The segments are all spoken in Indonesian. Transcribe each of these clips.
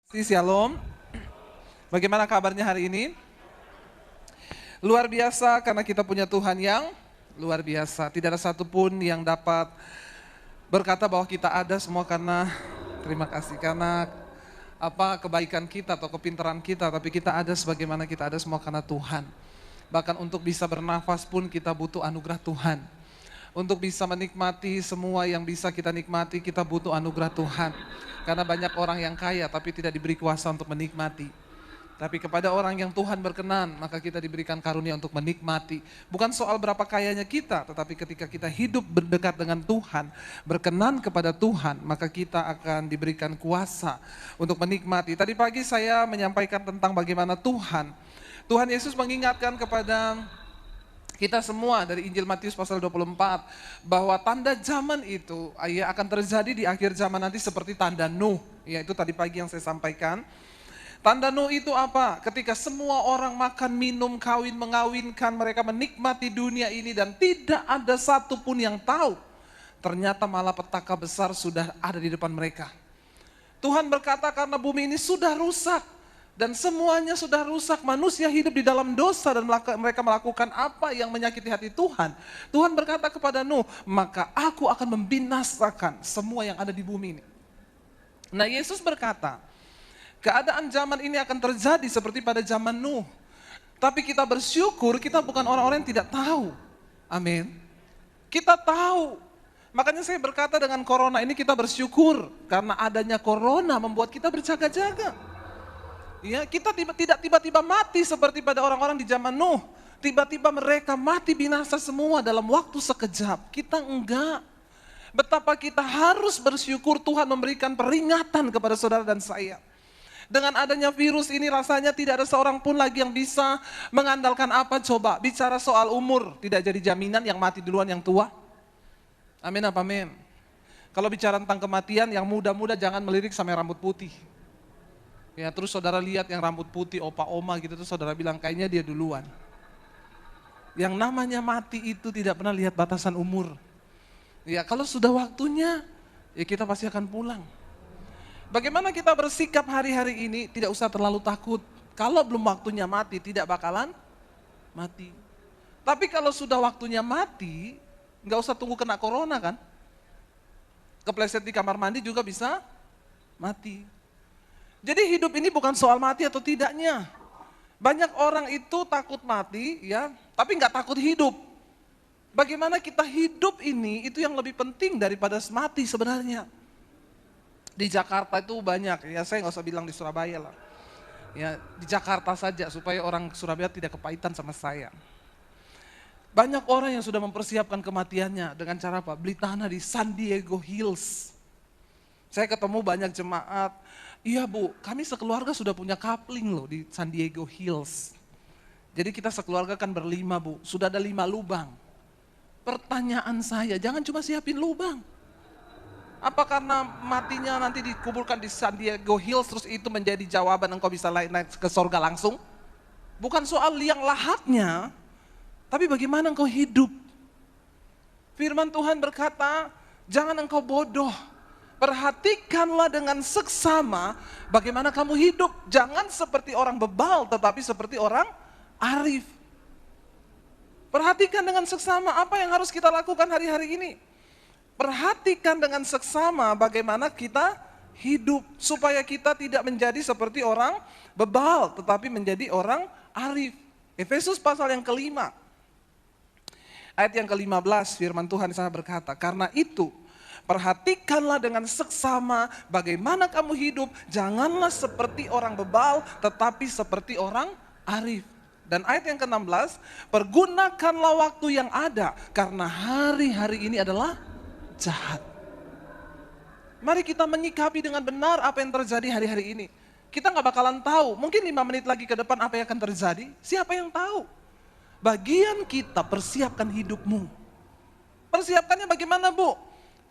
Shalom, bagaimana kabarnya hari ini? Luar biasa karena kita punya Tuhan yang luar biasa. Tidak ada satupun yang dapat berkata bahwa kita ada semua karena terima kasih, karena kebaikan kita atau kepintaran kita, tapi kita ada sebagaimana kita ada semua karena Tuhan. Bahkan untuk bisa bernafas pun kita butuh anugerah Tuhan. Untuk bisa menikmati semua yang bisa kita nikmati, kita butuh anugerah Tuhan. Karena banyak orang yang kaya tapi tidak diberi kuasa untuk menikmati. Tapi kepada orang yang Tuhan berkenan, maka kita diberikan karunia untuk menikmati. Bukan soal berapa kayanya kita, tetapi ketika kita hidup berdekat dengan Tuhan, berkenan kepada Tuhan, maka kita akan diberikan kuasa untuk menikmati. Tadi pagi saya menyampaikan tentang bagaimana Tuhan Yesus mengingatkan kepada kita semua dari Injil Matius pasal 24 bahwa tanda zaman itu akan terjadi di akhir zaman nanti seperti tanda Nuh. Ya, itu tadi pagi yang saya sampaikan. Tanda Nuh itu apa? Ketika semua orang makan, minum, kawin, mengawinkan, mereka menikmati dunia ini dan tidak ada satupun yang tahu. Ternyata malapetaka besar sudah ada di depan mereka. Tuhan berkata karena bumi ini sudah rusak. Dan semuanya sudah rusak, manusia hidup di dalam dosa dan mereka melakukan apa yang menyakiti hati Tuhan. Tuhan berkata kepada Nuh, maka aku akan membinasakan semua yang ada di bumi ini. Nah, Yesus berkata, keadaan zaman ini akan terjadi seperti pada zaman Nuh. Tapi kita bersyukur kita bukan orang-orang yang tidak tahu. Amin. Kita tahu. Makanya saya berkata dengan corona ini kita bersyukur. Karena adanya corona membuat kita berjaga-jaga. Ya, kita tidak tiba-tiba mati seperti pada orang-orang di zaman Nuh. Tiba-tiba mereka mati binasa semua dalam waktu sekejap. Kita enggak. Betapa kita harus bersyukur Tuhan memberikan peringatan kepada saudara dan saya. Dengan adanya virus ini rasanya tidak ada seorang pun lagi yang bisa mengandalkan apa coba. Bicara soal umur, tidak jadi jaminan yang mati duluan yang tua. Amin apa amin. Kalau bicara tentang kematian, yang muda-muda jangan melirik sampai rambut putih. Ya, terus saudara lihat yang rambut putih, opa-oma gitu, terus saudara bilang kayaknya dia duluan. Yang namanya mati itu tidak pernah lihat batasan umur. Ya, kalau sudah waktunya, ya kita pasti akan pulang. Bagaimana kita bersikap hari-hari ini, tidak usah terlalu takut. Kalau belum waktunya mati, tidak bakalan mati. Tapi kalau sudah waktunya mati, nggak usah tunggu kena corona kan. Kepleset di kamar mandi juga bisa mati. Jadi hidup ini bukan soal mati atau tidaknya. Banyak orang itu takut mati, ya, tapi nggak takut hidup. Bagaimana kita hidup ini itu yang lebih penting daripada mati sebenarnya. Di Jakarta itu banyak, ya saya nggak usah bilang di Surabaya lah. Ya, di Jakarta saja supaya orang Surabaya tidak kepahitan sama saya. Banyak orang yang sudah mempersiapkan kematiannya dengan cara apa? Beli tanah di San Diego Hills. Saya ketemu banyak jemaat, iya Bu, kami sekeluarga sudah punya kapling loh di San Diego Hills. Jadi kita sekeluarga kan berlima Bu, sudah ada 5 lubang. Pertanyaan saya, jangan cuma siapin lubang. Apa karena matinya nanti dikuburkan di San Diego Hills terus itu menjadi jawaban engkau bisa naik ke sorga langsung? Bukan soal liang lahatnya, tapi bagaimana engkau hidup. Firman Tuhan berkata, jangan engkau bodoh. Perhatikanlah dengan seksama bagaimana kamu hidup. Jangan seperti orang bebal tetapi seperti orang arif. Perhatikan dengan seksama apa yang harus kita lakukan hari-hari ini. Perhatikan dengan seksama bagaimana kita hidup. Supaya kita tidak menjadi seperti orang bebal tetapi menjadi orang arif. Efesus pasal yang kelima. Ayat yang ke-15 firman Tuhan di sana berkata, karena itu perhatikanlah dengan seksama bagaimana kamu hidup. Janganlah seperti orang bebal, tetapi seperti orang arif. Dan ayat yang ke-16, pergunakanlah waktu yang ada, karena hari-hari ini adalah jahat. Mari kita menyikapi dengan benar apa yang terjadi hari-hari ini. Kita gak bakalan tahu, mungkin 5 menit lagi ke depan apa yang akan terjadi. Siapa yang tahu? Bagian kita persiapkan hidupmu. Persiapkannya bagaimana Bu?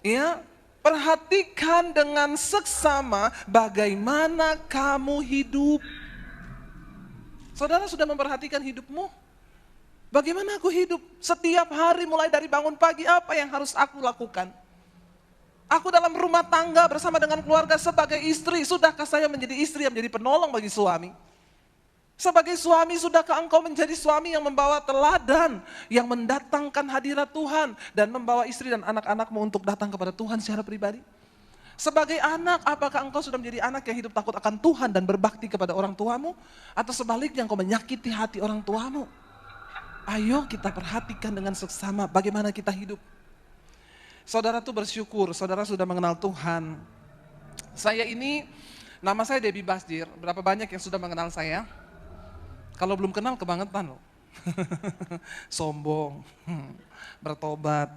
Ya, perhatikan dengan seksama bagaimana kamu hidup. Saudara sudah memperhatikan hidupmu? Bagaimana aku hidup? Setiap hari mulai dari bangun pagi apa yang harus aku lakukan? Aku dalam rumah tangga bersama dengan keluarga sebagai istri, sudahkah saya menjadi istri yang menjadi penolong bagi suami? Sebagai suami, sudahkah engkau menjadi suami yang membawa teladan, yang mendatangkan hadirat Tuhan, dan membawa istri dan anak-anakmu untuk datang kepada Tuhan secara pribadi? Sebagai anak, apakah engkau sudah menjadi anak yang hidup takut akan Tuhan dan berbakti kepada orang tuamu? Atau sebaliknya engkau menyakiti hati orang tuamu? Ayo kita perhatikan dengan seksama bagaimana kita hidup. Saudara tuh bersyukur, saudara sudah mengenal Tuhan. Saya ini, nama saya Debbie Basdir, berapa banyak yang sudah mengenal saya? Kalau belum kenal kebangetan loh. Sombong, bertobat.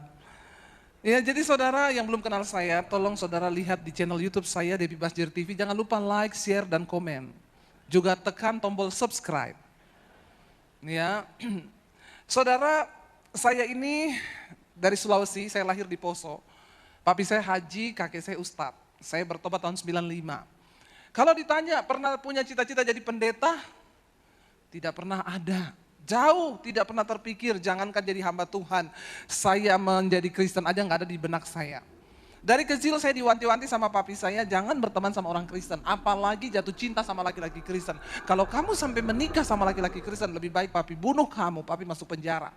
Ya, jadi saudara yang belum kenal saya, tolong saudara lihat di channel YouTube saya Debbie Basdir TV. Jangan lupa like, share, dan komen. Juga tekan tombol subscribe. Ya, saudara, saya ini dari Sulawesi, saya lahir di Poso. Papi saya haji, kakek saya ustadz. Saya bertobat tahun 95. Kalau ditanya pernah punya cita-cita jadi pendeta? Tidak pernah ada. Jauh tidak pernah terpikir, jangankan jadi hamba Tuhan. Saya menjadi Kristen aja nggak ada di benak saya. Dari kecil saya diwanti-wanti sama papi saya, jangan berteman sama orang Kristen. Apalagi jatuh cinta sama laki-laki Kristen. Kalau kamu sampai menikah sama laki-laki Kristen, lebih baik papi bunuh kamu, papi masuk penjara.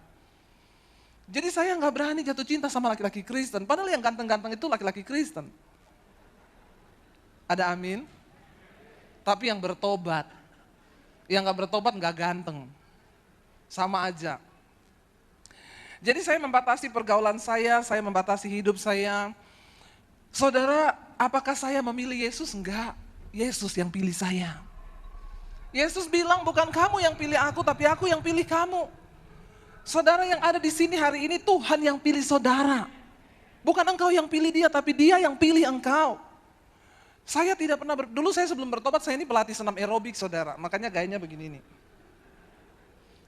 Jadi saya nggak berani jatuh cinta sama laki-laki Kristen. Padahal yang ganteng-ganteng itu laki-laki Kristen. Ada amin? Tapi yang bertobat. Yang gak bertobat gak ganteng. Sama aja. Jadi saya membatasi pergaulan saya membatasi hidup saya. Saudara, apakah saya memilih Yesus? Enggak. Yesus yang pilih saya. Yesus bilang bukan kamu yang pilih aku, tapi aku yang pilih kamu. Saudara yang ada di sini hari ini, Tuhan yang pilih saudara. Bukan engkau yang pilih dia, tapi dia yang pilih engkau. Saya tidak pernah, dulu saya sebelum bertobat, saya ini pelatih senam aerobik saudara, makanya gayanya begini nih.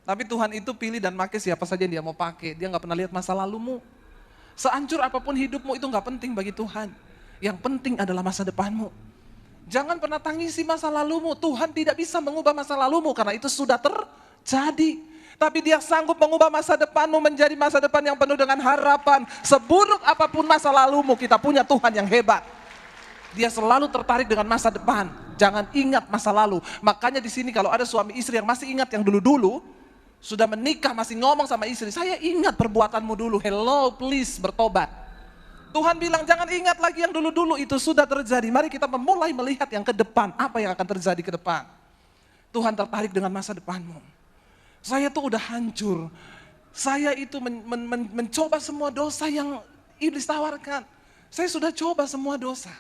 Tapi Tuhan itu pilih dan pakai siapa saja yang dia mau pakai, dia gak pernah lihat masa lalumu. Sehancur apapun hidupmu itu gak penting bagi Tuhan, yang penting adalah masa depanmu. Jangan pernah tangisi masa lalumu, Tuhan tidak bisa mengubah masa lalumu karena itu sudah terjadi. Tapi dia sanggup mengubah masa depanmu menjadi masa depan yang penuh dengan harapan. Seburuk apapun masa lalumu, kita punya Tuhan yang hebat. Dia selalu tertarik dengan masa depan. Jangan ingat masa lalu. Makanya di sini kalau ada suami istri yang masih ingat yang dulu-dulu, sudah menikah masih ngomong sama istri, saya ingat perbuatanmu dulu. Hello, please bertobat. Tuhan bilang jangan ingat lagi yang dulu-dulu, itu sudah terjadi. Mari kita memulai melihat yang ke depan, apa yang akan terjadi ke depan. Tuhan tertarik dengan masa depanmu. Saya tuh udah hancur. Saya itu mencoba semua dosa yang iblis tawarkan. Saya sudah coba semua dosa.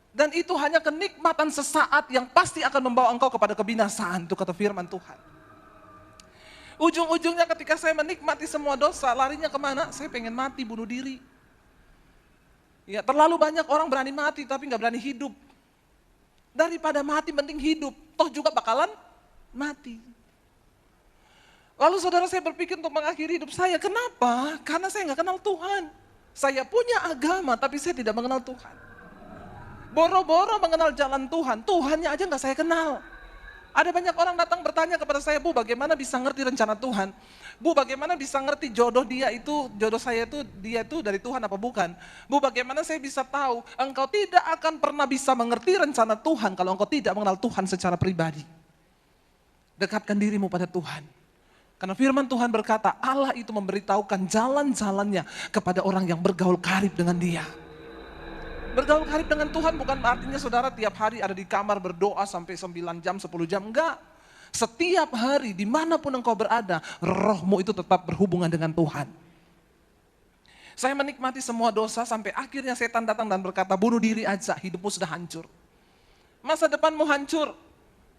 Dan itu hanya kenikmatan sesaat yang pasti akan membawa engkau kepada kebinasaan. Itu kata firman Tuhan. Ujung-ujungnya ketika saya menikmati semua dosa, larinya kemana? Saya pengen mati, bunuh diri. Ya, terlalu banyak orang berani mati tapi gak berani hidup. Daripada mati mending hidup, toh juga bakalan mati. Lalu saudara saya berpikir untuk mengakhiri hidup saya. Kenapa? Karena saya gak kenal Tuhan. Saya punya agama tapi saya tidak mengenal Tuhan. Boro-boro mengenal jalan Tuhan, Tuhannya aja gak saya kenal. Ada banyak orang datang bertanya kepada saya, Bu bagaimana bisa ngerti rencana Tuhan? Bu bagaimana bisa ngerti jodoh jodoh saya itu, dia itu dari Tuhan apa bukan? Bu bagaimana saya bisa tahu? Engkau tidak akan pernah bisa mengerti rencana Tuhan kalau engkau tidak mengenal Tuhan secara pribadi. Dekatkan dirimu pada Tuhan. Karena firman Tuhan berkata, Allah itu memberitahukan jalan-jalannya kepada orang yang bergaul karib dengan dia. Bergaul karib dengan Tuhan bukan artinya saudara tiap hari ada di kamar berdoa sampai 9 jam, 10 jam. Enggak. Setiap hari dimanapun engkau berada, rohmu itu tetap berhubungan dengan Tuhan. Saya menikmati semua dosa sampai akhirnya setan datang dan berkata, bunuh diri aja, hidupmu sudah hancur. Masa depanmu hancur.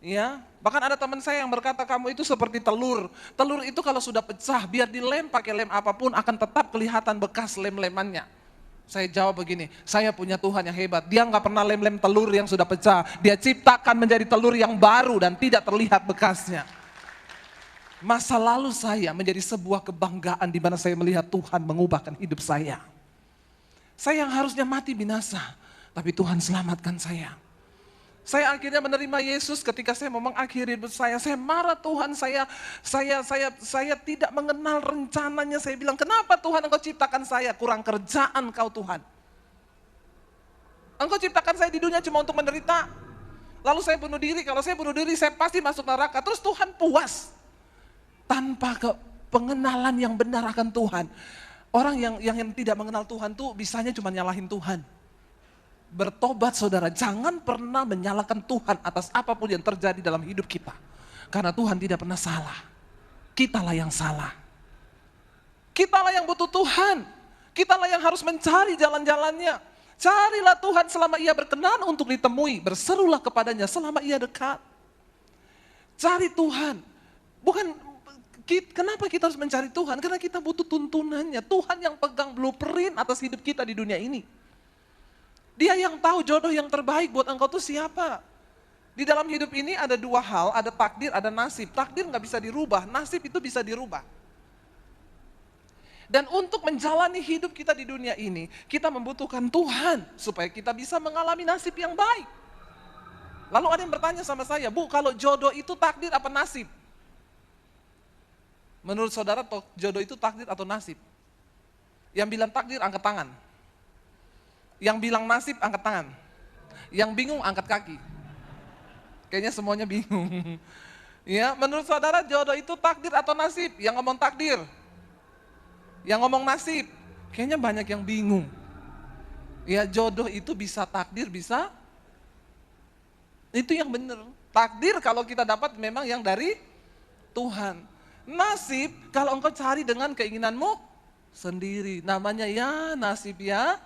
Ya, bahkan ada teman saya yang berkata kamu itu seperti telur. Telur itu kalau sudah pecah, biar dilem pakai lem apapun akan tetap kelihatan bekas lem-lemannya. Saya jawab begini, saya punya Tuhan yang hebat. Dia nggak pernah lem-lem telur yang sudah pecah. Dia ciptakan menjadi telur yang baru dan tidak terlihat bekasnya. Masa lalu saya menjadi sebuah kebanggaan di mana saya melihat Tuhan mengubahkan hidup saya. Saya yang harusnya mati binasa, tapi Tuhan selamatkan saya. Saya akhirnya menerima Yesus ketika saya mau mengakhiri hidup saya. Saya marah Tuhan, saya tidak mengenal rencananya. Saya bilang, kenapa Tuhan engkau ciptakan saya? Kurang kerjaan kau Tuhan. Engkau ciptakan saya di dunia cuma untuk menderita. Lalu saya bunuh diri, kalau saya bunuh diri saya pasti masuk neraka. Terus Tuhan puas. Tanpa pengenalan yang benar akan Tuhan. Orang yang tidak mengenal Tuhan tuh bisanya cuma nyalahin Tuhan. Bertobat saudara, jangan pernah menyalahkan Tuhan atas apapun yang terjadi dalam hidup kita. Karena Tuhan tidak pernah salah. Kitalah yang salah. Kitalah yang butuh Tuhan. Kitalah yang harus mencari jalan-jalannya. Carilah Tuhan selama ia berkenan untuk ditemui. Berserulah kepadanya selama ia dekat. Cari Tuhan. Kenapa kita harus mencari Tuhan? Karena kita butuh tuntunannya. Tuhan yang pegang blueprint atas hidup kita di dunia ini. Dia yang tahu jodoh yang terbaik buat engkau tuh siapa. Di dalam hidup ini ada dua hal, ada takdir, ada nasib. Takdir nggak bisa dirubah, nasib itu bisa dirubah. Dan untuk menjalani hidup kita di dunia ini, kita membutuhkan Tuhan supaya kita bisa mengalami nasib yang baik. Lalu ada yang bertanya sama saya, Bu, kalau jodoh itu takdir apa nasib? Menurut saudara, jodoh itu takdir atau nasib? Yang bilang takdir, angkat tangan. Yang bilang nasib, angkat tangan. Yang bingung, angkat kaki. Kayaknya semuanya bingung. Ya, menurut saudara jodoh itu takdir atau nasib? Yang ngomong takdir. Yang ngomong nasib. Kayaknya banyak yang bingung. Ya, jodoh itu bisa takdir, bisa. Itu yang benar. Takdir kalau kita dapat memang yang dari Tuhan. Nasib kalau engkau cari dengan keinginanmu sendiri. Namanya ya nasib ya.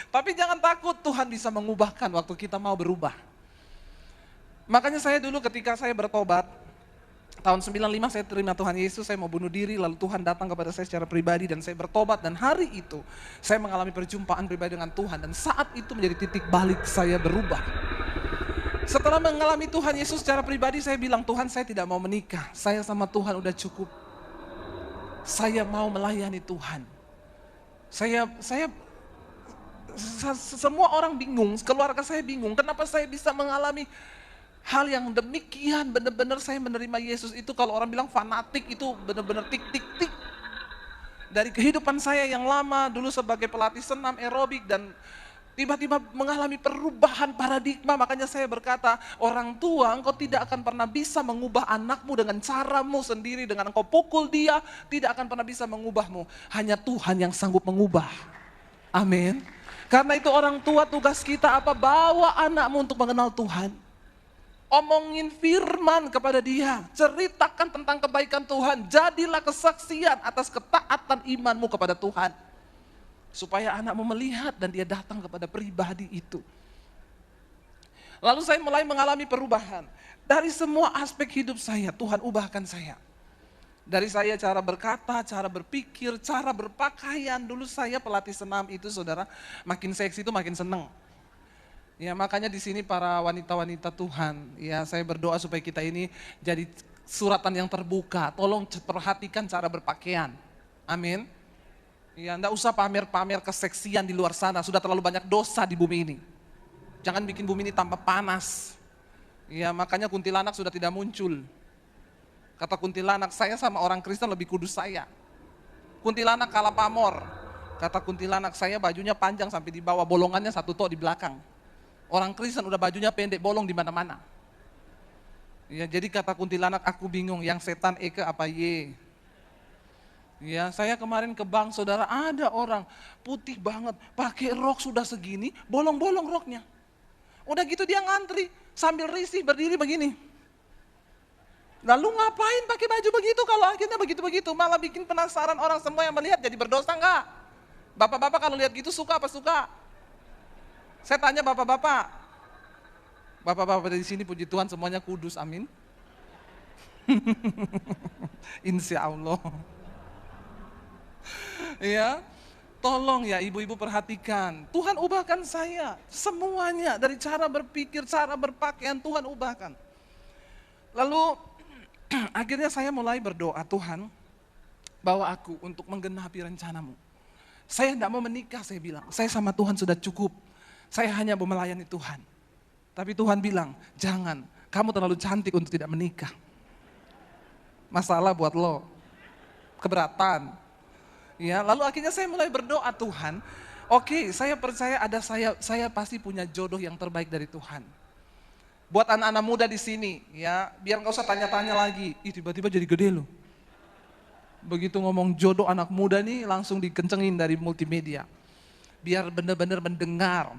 Tapi jangan takut, Tuhan bisa mengubahkan waktu kita mau berubah. Makanya saya dulu ketika saya bertobat, tahun 95 saya terima Tuhan Yesus, saya mau bunuh diri, lalu Tuhan datang kepada saya secara pribadi dan saya bertobat. Dan hari itu saya mengalami perjumpaan pribadi dengan Tuhan dan saat itu menjadi titik balik saya berubah. Setelah mengalami Tuhan Yesus secara pribadi, saya bilang, Tuhan saya tidak mau menikah, saya sama Tuhan udah cukup. Saya mau melayani Tuhan. Semua orang bingung, keluarga saya bingung, kenapa saya bisa mengalami hal yang demikian. Benar-benar saya menerima Yesus itu, kalau orang bilang fanatik, itu benar-benar tik. Dari kehidupan saya yang lama, dulu sebagai pelatih senam aerobik dan tiba-tiba mengalami perubahan paradigma. Makanya saya berkata, orang tua engkau tidak akan pernah bisa mengubah anakmu dengan caramu sendiri, dengan engkau pukul dia, tidak akan pernah bisa mengubahmu. Hanya Tuhan yang sanggup mengubah. Amin. Karena itu orang tua tugas kita apa? Bawa anakmu untuk mengenal Tuhan. Omongin firman kepada dia, ceritakan tentang kebaikan Tuhan, jadilah kesaksian atas ketaatan imanmu kepada Tuhan. Supaya anakmu melihat dan dia datang kepada pribadi itu. Lalu saya mulai mengalami perubahan. Dari semua aspek hidup saya, Tuhan ubahkan saya. Dari saya cara berkata, cara berpikir, cara berpakaian. Dulu saya pelatih senam itu saudara, makin seksi itu makin seneng. Ya makanya di sini para wanita-wanita Tuhan, ya saya berdoa supaya kita ini jadi suratan yang terbuka. Tolong perhatikan cara berpakaian. Amin. Ya, enggak usah pamer-pamer keseksian di luar sana, sudah terlalu banyak dosa di bumi ini. Jangan bikin bumi ini tambah panas. Ya, makanya kuntilanak sudah tidak muncul. Kata kuntilanak, saya sama orang Kristen lebih kudus saya. Kuntilanak kalah pamor. Kata kuntilanak, saya bajunya panjang sampai di bawah, bolongannya satu tok di belakang. Orang Kristen udah bajunya pendek, bolong di mana-mana. Ya, jadi kata kuntilanak, aku bingung, yang setan Eke apa Ye? Ya, saya kemarin ke bank, saudara, ada orang putih banget, pakai rok sudah segini, bolong-bolong roknya. Udah gitu dia ngantri, sambil risih berdiri begini. Lalu ngapain pakai baju begitu kalau akhirnya begitu-begitu, malah bikin penasaran orang semua yang melihat, jadi berdosa enggak? Bapak-bapak kalau lihat gitu suka apa suka? Saya tanya bapak-bapak. Bapak-bapak dari sini puji Tuhan semuanya kudus, amin. Insya Allah. Ya, tolong ya ibu-ibu perhatikan. Tuhan ubahkan saya, semuanya dari cara berpikir, cara berpakaian Tuhan ubahkan. Lalu akhirnya saya mulai berdoa, Tuhan bawa aku untuk menggenapi rencanamu. Saya tidak mau menikah, saya bilang, saya sama Tuhan sudah cukup. Saya hanya mau melayani Tuhan. Tapi Tuhan bilang, jangan, kamu terlalu cantik untuk tidak menikah. Masalah buat lo, keberatan. Ya, lalu akhirnya saya mulai berdoa, Tuhan, Oke, saya percaya saya pasti punya jodoh yang terbaik dari Tuhan. Buat anak-anak muda di sini, ya, biar nggak usah tanya-tanya lagi. Ih, tiba-tiba jadi gede loh. Begitu ngomong jodoh anak muda nih, langsung dikencengin dari multimedia. Biar benar-benar mendengar.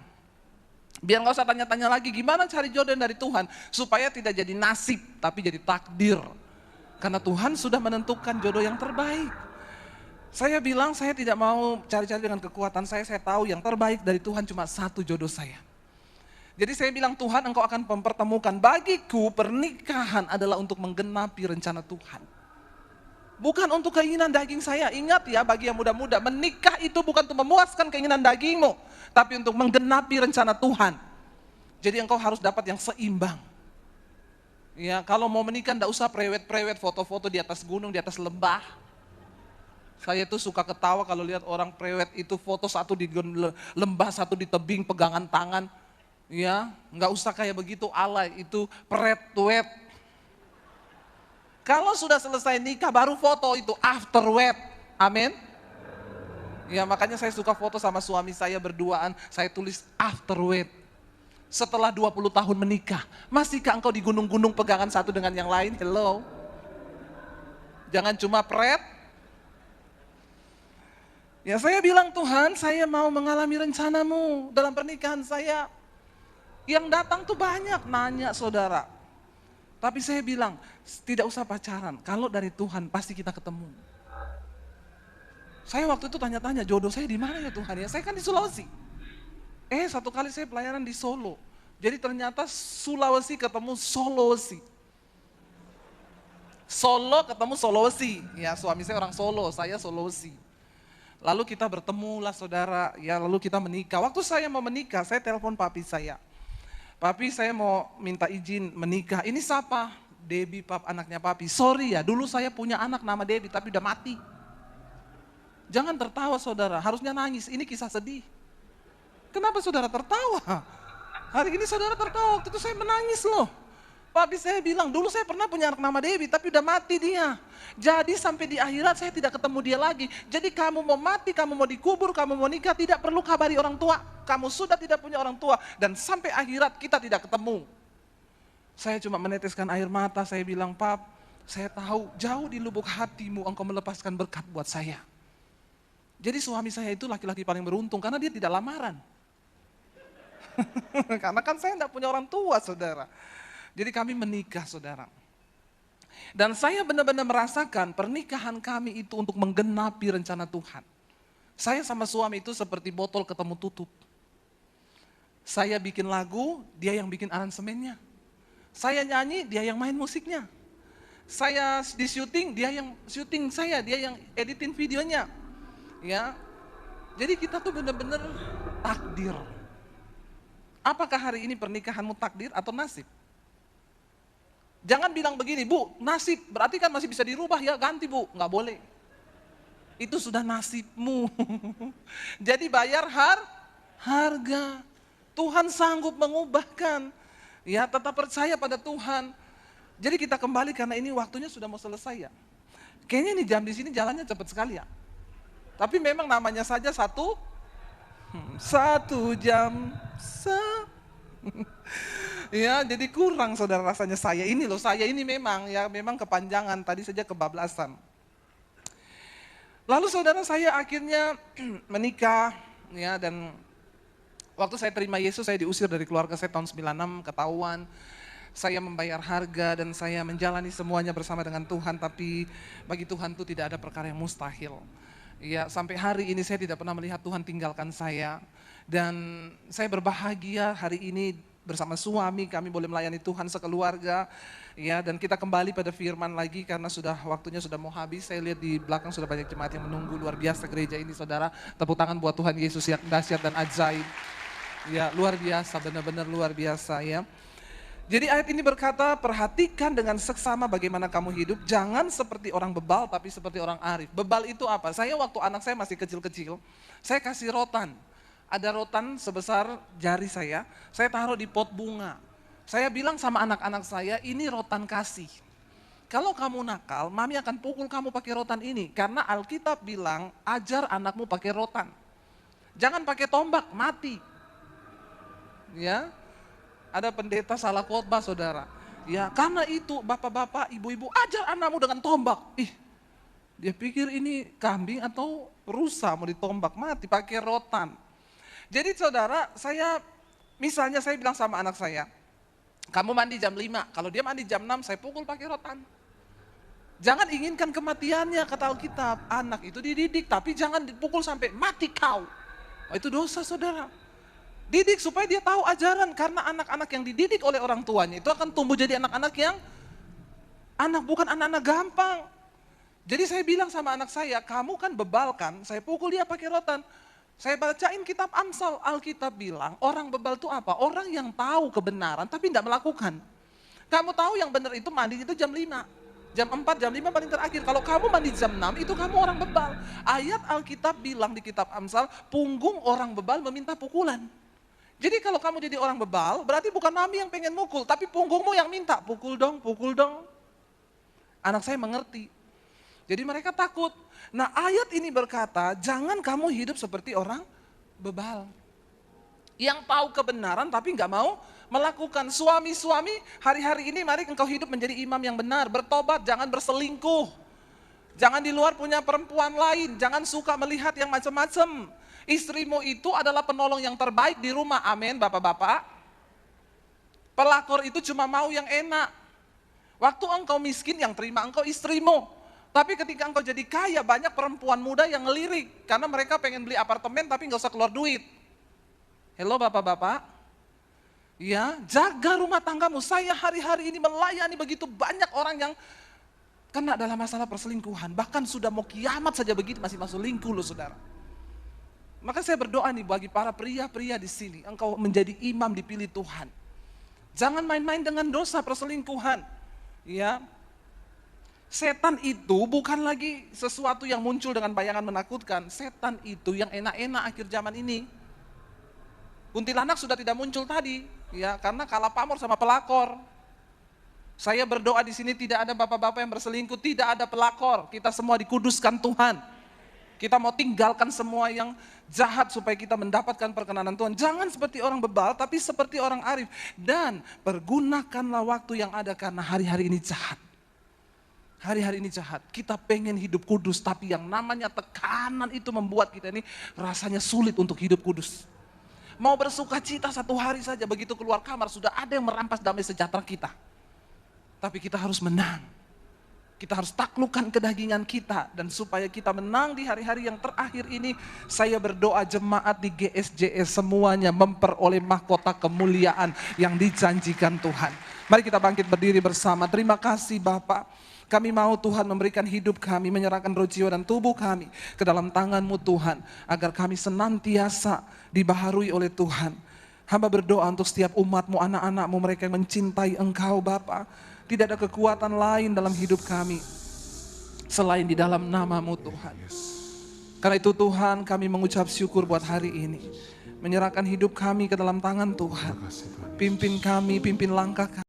Biar nggak usah tanya-tanya lagi, gimana cari jodoh dari Tuhan. Supaya tidak jadi nasib, tapi jadi takdir. Karena Tuhan sudah menentukan jodoh yang terbaik. Saya bilang saya tidak mau cari-cari dengan kekuatan saya tahu yang terbaik dari Tuhan cuma satu jodoh saya. Jadi saya bilang Tuhan engkau akan mempertemukan, bagiku pernikahan adalah untuk menggenapi rencana Tuhan. Bukan untuk keinginan daging saya, ingat ya bagi yang muda-muda, menikah itu bukan untuk memuaskan keinginan dagingmu, tapi untuk menggenapi rencana Tuhan. Jadi engkau harus dapat yang seimbang. Ya, kalau mau menikah enggak usah prewed-prewed foto-foto di atas gunung, di atas lembah. Saya tuh suka ketawa kalau lihat orang prewed itu foto satu di lembah, satu di tebing, pegangan tangan. Ya, nggak usah kayak begitu alay, itu pre-wed. Kalau sudah selesai nikah baru foto itu after wed. Amin. Ya, makanya saya suka foto sama suami saya berduaan, saya tulis after wed. Setelah 20 tahun menikah, masihkah engkau di gunung-gunung pegangan satu dengan yang lain? Hello. Jangan cuma pret. Ya saya bilang Tuhan, saya mau mengalami rencanamu dalam pernikahan saya. Yang datang tuh banyak nanya saudara. Tapi saya bilang, tidak usah pacaran. Kalau dari Tuhan pasti kita ketemu. Saya waktu itu tanya-tanya, jodoh saya di mana ya Tuhan ya? Saya kan di Sulawesi. Satu kali saya pelayanan di Solo. Jadi ternyata Sulawesi ketemu Solowesi. Solo ketemu Sulawesi. Ya suami saya orang Solo, saya Sulawesi. Lalu kita bertemu lah saudara, ya lalu kita menikah. Waktu saya mau menikah, saya telepon papi saya. Papi saya mau minta izin menikah. Ini siapa? Debbie, anaknya papi. Sorry ya, dulu saya punya anak nama Debbie tapi udah mati. Jangan tertawa saudara, harusnya nangis. Ini kisah sedih. Kenapa saudara tertawa? Hari ini saudara tertawa, waktu itu saya menangis loh. Papi saya bilang, dulu saya pernah punya anak nama Debbie, tapi udah mati dia. Jadi sampai di akhirat saya tidak ketemu dia lagi. Jadi kamu mau mati, kamu mau dikubur, kamu mau nikah, tidak perlu kabari orang tua. Kamu sudah tidak punya orang tua, dan sampai akhirat kita tidak ketemu. Saya cuma meneteskan air mata, saya bilang, Pap, saya tahu jauh di lubuk hatimu engkau melepaskan berkat buat saya. Jadi suami saya itu laki-laki paling beruntung, karena dia tidak lamaran. Karena kan saya tidak punya orang tua saudara. Jadi kami menikah saudara. Dan saya benar-benar merasakan pernikahan kami itu untuk menggenapi rencana Tuhan. Saya sama suami itu seperti botol ketemu tutup. Saya bikin lagu, dia yang bikin aransemennya. Saya nyanyi, dia yang main musiknya. Saya di syuting, dia yang syuting saya, dia yang editin videonya. Ya. Jadi kita tuh benar-benar takdir. Apakah hari ini pernikahanmu takdir atau nasib? Jangan bilang begini, Bu, nasib, berarti kan masih bisa dirubah ya, ganti Bu. Nggak boleh. Itu sudah nasibmu. Jadi bayar harga. Tuhan sanggup mengubahkan. Ya, tetap percaya pada Tuhan. Jadi kita kembali karena ini waktunya sudah mau selesai ya. Kayaknya ini jam di sini jalannya cepat sekali ya. Tapi memang namanya saja satu jam. Ya, jadi kurang saudara rasanya saya ini memang kepanjangan, tadi saja kebablasan. Lalu saudara saya akhirnya menikah, ya, dan waktu saya terima Yesus saya diusir dari keluarga saya tahun 96, ketahuan. Saya membayar harga dan saya menjalani semuanya bersama dengan Tuhan, tapi bagi Tuhan itu tidak ada perkara yang mustahil. Ya, sampai hari ini saya tidak pernah melihat Tuhan tinggalkan saya. Dan saya berbahagia hari ini bersama suami kami boleh melayani Tuhan sekeluarga. Ya, dan kita kembali pada firman lagi karena waktunya sudah mau habis. Saya lihat di belakang sudah banyak jemaat yang menunggu, luar biasa gereja ini saudara. Tepuk tangan buat Tuhan Yesus yang dahsyat dan ajaib. Ya, luar biasa, benar-benar luar biasa ya. Jadi ayat ini berkata, perhatikan dengan seksama bagaimana kamu hidup, jangan seperti orang bebal tapi seperti orang arif. Bebal itu apa? Saya waktu anak saya masih kecil-kecil, saya kasih rotan. Ada rotan sebesar jari saya taruh di pot bunga. Saya bilang sama anak-anak saya, ini rotan kasih. Kalau kamu nakal, mami akan pukul kamu pakai rotan ini. Karena Alkitab bilang, ajar anakmu pakai rotan. Jangan pakai tombak, mati. Ya, ada pendeta salah khotbah saudara. Ya, karena itu bapak-bapak, ibu-ibu ajar anakmu dengan tombak. Dia pikir ini kambing atau rusa mau ditombak, mati pakai rotan. Jadi saudara, misalnya saya bilang sama anak saya, kamu mandi jam 5, kalau dia mandi jam 6, saya pukul pakai rotan. Jangan inginkan kematiannya, kata Alkitab. Anak itu dididik, tapi jangan dipukul sampai mati kau. Itu dosa saudara. Didik supaya dia tahu ajaran, karena anak-anak yang dididik oleh orang tuanya itu akan tumbuh jadi anak-anak yang bukan anak-anak gampang. Jadi saya bilang sama anak saya, kamu kan bebal kan, saya pukul dia pakai rotan. Saya bacain kitab Amsal, Alkitab bilang orang bebal itu apa? Orang yang tahu kebenaran tapi tidak melakukan. Kamu tahu yang benar itu mandi itu jam 5. Jam 4, jam 5 paling terakhir. Kalau kamu mandi jam 6, itu kamu orang bebal. Ayat Alkitab bilang di kitab Amsal, punggung orang bebal meminta pukulan. Jadi kalau kamu jadi orang bebal, berarti bukan mami yang pengen mukul, tapi punggungmu yang minta, pukul dong, pukul dong. Anak saya mengerti. Jadi mereka takut. Nah ayat ini berkata, jangan kamu hidup seperti orang bebal. Yang tahu kebenaran tapi nggak mau melakukan. Suami-suami, hari-hari ini mari engkau hidup menjadi imam yang benar. Bertobat, jangan berselingkuh. Jangan di luar punya perempuan lain. Jangan suka melihat yang macam-macam. Istrimu itu adalah penolong yang terbaik di rumah. Amin, bapak-bapak. Pelakor itu cuma mau yang enak. Waktu engkau miskin, yang terima engkau istrimu. Tapi ketika engkau jadi kaya, banyak perempuan muda yang ngelirik. Karena mereka pengen beli apartemen tapi nggak usah keluar duit. Halo bapak-bapak. Ya, jaga rumah tanggamu. Saya hari-hari ini melayani begitu banyak orang yang kena dalam masalah perselingkuhan. Bahkan sudah mau kiamat saja begitu masih masuk selingkuh loh saudara. Maka saya berdoa nih bagi para pria-pria di sini. Engkau menjadi imam dipilih Tuhan. Jangan main-main dengan dosa perselingkuhan. Ya. Setan itu bukan lagi sesuatu yang muncul dengan bayangan menakutkan. Setan itu yang enak-enak akhir zaman ini. Kuntilanak sudah tidak muncul tadi, ya karena kalah pamor sama pelakor. Saya berdoa di sini tidak ada bapak-bapak yang berselingkuh, tidak ada pelakor. Kita semua dikuduskan Tuhan. Kita mau tinggalkan semua yang jahat supaya kita mendapatkan perkenanan Tuhan. Jangan seperti orang bebal, tapi seperti orang arif. Dan pergunakanlah waktu yang ada karena hari-hari ini jahat. Hari-hari ini jahat. Kita pengen hidup kudus, tapi yang namanya tekanan itu membuat kita ini rasanya sulit untuk hidup kudus. Mau bersuka cita satu hari saja, begitu keluar kamar sudah ada yang merampas damai sejahtera kita. Tapi kita harus menang. Kita harus taklukkan kedagingan kita. Dan supaya kita menang di hari-hari yang terakhir ini, saya berdoa jemaat di GSJS semuanya memperoleh mahkota kemuliaan yang dijanjikan Tuhan. Mari kita bangkit berdiri bersama. Terima kasih Bapak. Kami mau Tuhan memberikan hidup kami, menyerahkan roh jiwa dan tubuh kami ke dalam tangan-Mu Tuhan. Agar kami senantiasa dibaharui oleh Tuhan. Hamba berdoa untuk setiap umat-Mu, anak-anak-Mu, mereka yang mencintai Engkau Bapa. Tidak ada kekuatan lain dalam hidup kami selain di dalam nama-Mu Tuhan. Karena itu Tuhan kami mengucap syukur buat hari ini. Menyerahkan hidup kami ke dalam tangan Tuhan. Pimpin kami, pimpin langkah kami.